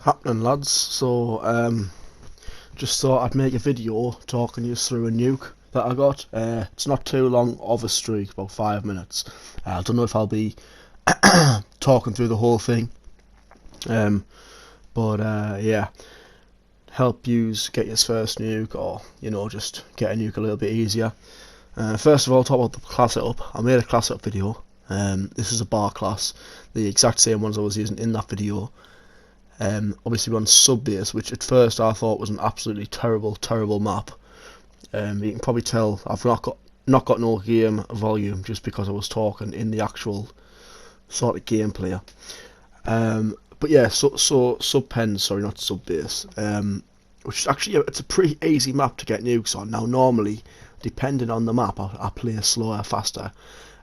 Happening, lads. Just thought I'd make a video talking you through a nuke that I got. It's not too long of a streak, about 5 minutes. I don't know if I'll be talking through the whole thing, um, but yeah, help yous get your first nuke, or just get a nuke a little bit easier. First of all, talk about the class setup. I made a class setup video. This is a bar class, the exact same ones I was using in that video. Obviously we're on sub base, which at first I thought was an absolutely terrible map. You can probably tell I've not got no game volume just because I was talking in the actual sort of gameplay. But yeah, so sub pen, sorry, not sub base. Which is actually it's a pretty easy map to get nukes on. Now normally, depending on the map, I play slower, faster.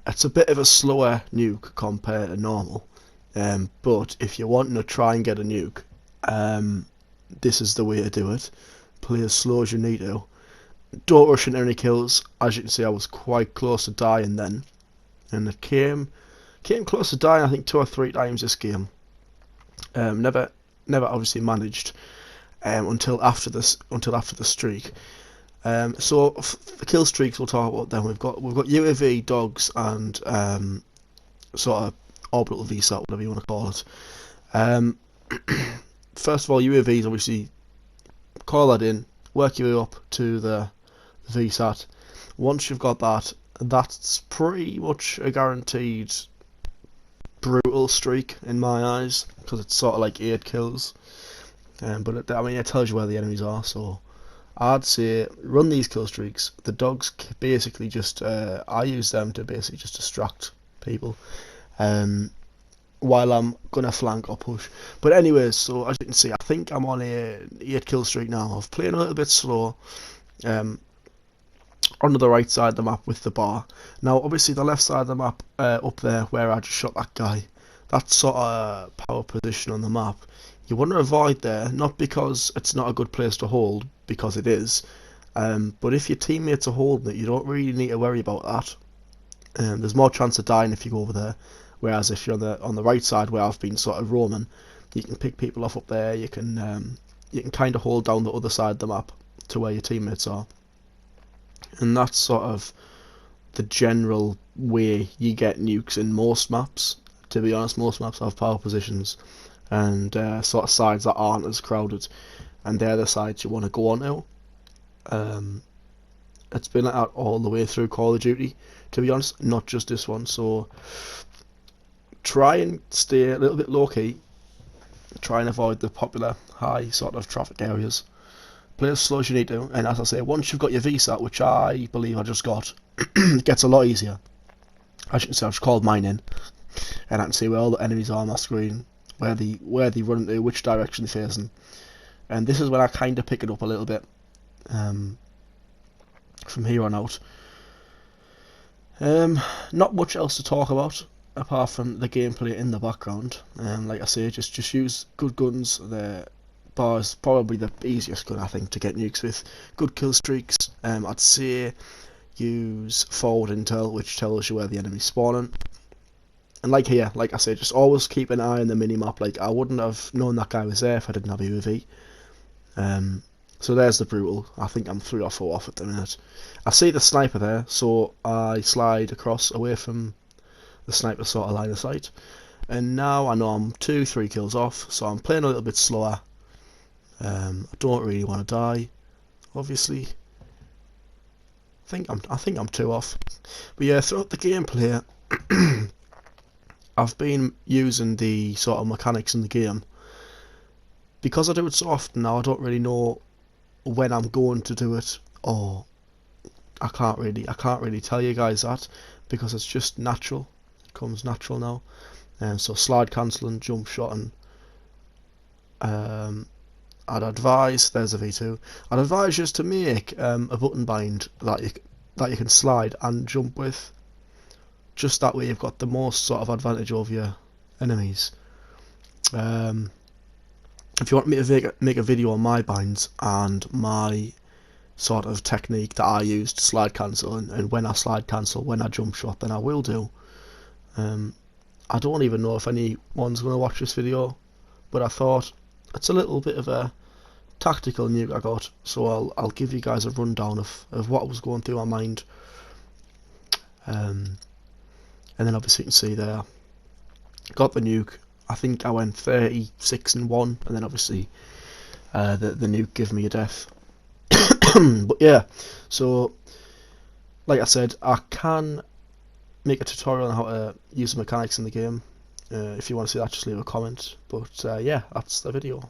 It's a bit of a slower nuke compared to normal. But if you're wanting to try and get a nuke, this is the way to do it. Play as slow as you need to. Don't rush into any kills. As you can see, I was quite close to dying then, and it came close to dying I think 2 or 3 times this game. Never obviously managed until after the streak. So the kill streaks we'll talk about then. We've got UAV, dogs, and sort of orbital VSAT, whatever you want to call it. First of all, UAVs, obviously, call that in, work your way up to the VSAT. Once you've got that, that's pretty much a guaranteed brutal streak in my eyes, because it's sort of like 8 kills. But it tells you where the enemies are, so I'd say run these kill streaks. The dogs basically just, I use them to basically just distract people. While I'm gonna flank or push. But anyways, so as you can see, I think I'm on a 8 kill streak now. I've played a little bit slow. On the right side of the map with the bar. Now, obviously, the left side of the map up there where I just shot that guy, that's sort of power position on the map. You want to avoid there, not because it's not a good place to hold, because it is. But if your teammates are holding it, you don't really need to worry about that. There's more chance of dying if you go over there. Whereas if you're on the right side where I've been sort of roaming, you can pick people off up there. You can kind of hold down the other side of the map to where your teammates are, and that's sort of the general way you get nukes in most maps. To be honest, most maps have power positions and sort of sides that aren't as crowded, and they're the sides you want to go on to. It's been like that all the way through Call of Duty, to be honest, not just this one. So try and stay a little bit low key. Try and avoid the popular high sort of traffic areas. Play as slow as you need to, and as I say, once you've got your VSAT, which I believe I just got, it gets a lot easier. As you can see, I've just called mine in, and I can see where all the enemies are on my screen, where they run to, which direction they're facing, and this is when I kind of pick it up a little bit. From here on out, not much else to talk about apart from the gameplay in the background. Like I say, just use good guns. The bar is probably the easiest gun I think to get nukes with. Good kill streaks. I'd say use forward intel, which tells you where the enemy's spawning. And like here, like I say, just always keep an eye on the mini map. Like I wouldn't have known that guy was there if I didn't have UAV. So there's the brutal. I think I'm 3 or 4 off at the minute. I see the sniper there, so I slide across away from the sniper sort of line of sight. And now I know I'm 2-3 kills off, so I'm playing a little bit slower. I don't really want to die, obviously. I think I'm 2 off. But yeah, throughout the gameplay, I've been using the sort of mechanics in the game. Because I do it so often now, I don't really know when I'm going to do it, or I can't really tell you guys that, because it's just natural. It comes natural now. So slide cancelling, jump shotting. I'd advise, there's a V2. I'd advise just to make a button bind that you can slide and jump with. Just that way you've got the most sort of advantage over your enemies. If you want me to make a video on my binds and my sort of technique that I use to slide cancel, and when I slide cancel, when I jump shot, then I will do. I don't even know if anyone's going to watch this video, but I thought it's a little bit of a tactical nuke I got, so I'll give you guys a rundown of what was going through my mind. And then obviously you can see there, got the nuke. I think I went 36-1, and then obviously the nuke gave me a death. But yeah, so like I said, I can make a tutorial on how to use the mechanics in the game. If you want to see that, just leave a comment. But yeah, that's the video.